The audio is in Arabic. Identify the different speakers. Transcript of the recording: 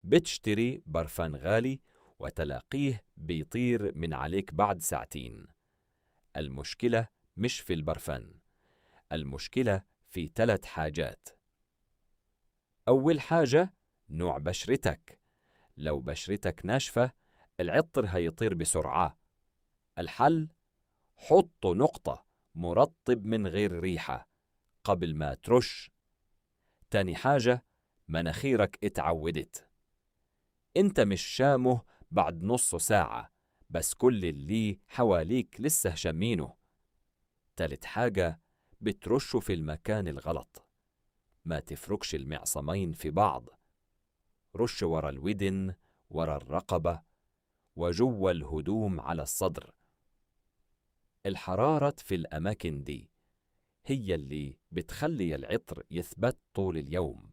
Speaker 1: بتشتري برفان غالي وتلاقيه بيطير من عليك بعد ساعتين. المشكلة مش في البرفان، المشكلة في 3 حاجات. أول حاجة نوع بشرتك. لو بشرتك ناشفة العطر هيطير بسرعة. الحل: حط نقطة مرطب من غير ريحة قبل ما ترش. تاني حاجة، مناخيرك اتعودت، انت مش شامه بعد نص ساعة، بس كل اللي حواليك لسه شامينه. تالت حاجة، بترشه في المكان الغلط. ما تفركش المعصمين في بعض، رش ورا الودن، ورا الرقبة، وجوا الهدوم على الصدر. الحرارة في الأماكن دي هي اللي بتخلي العطر يثبت طول اليوم.